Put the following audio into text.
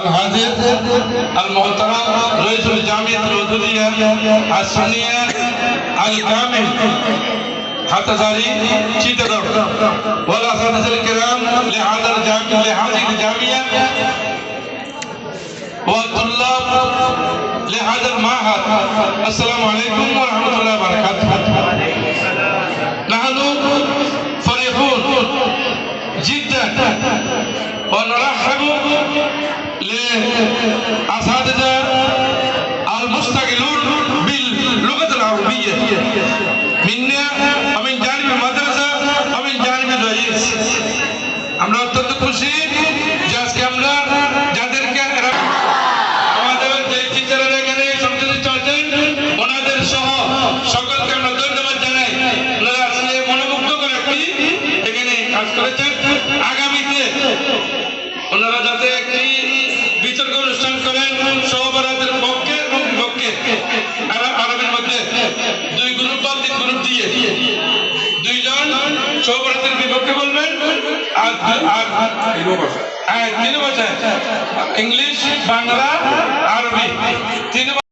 الحاضر المحترم رئيس الجامعة العضوية السنية الكامل حتزاري چیتدر والأساتذة الكرام لهذه الجامعة والطلاب لهذا المعهد السلام عليكم ورحمة الله وبركاته. نحن فرحون جدا ونرحب لأساتذة المستقلون باللغة العربية منا ومن جانب المدرسة ومن جانب الرئيس. আমরা অত্যন্ত খুশি যে আজকে আমরা যাদেরকে আমাদের যে টিচাররা এখানে সংযুক্ত আছেন ওনাদের সহ সকলকে আমরা ধন্যবাদ জানাই। ওনারা আসলে মনোমুগ্ধকর একটি এখানে কাজ করেছেন। আগামীতে ওনারা যাতে একটি বিতর্ক অনুষ্ঠান করেন সহপাঠীদের পক্ষে এবং বিপক্ষে আরবের মধ্যে দুই গ্রুপ বা তিন গ্রুপ দিয়ে দুইজন সহপাঠীদের বিপক্ষে বলবেন আর তিন ভাষায় ইংলিশ বাংলা আরবি তিন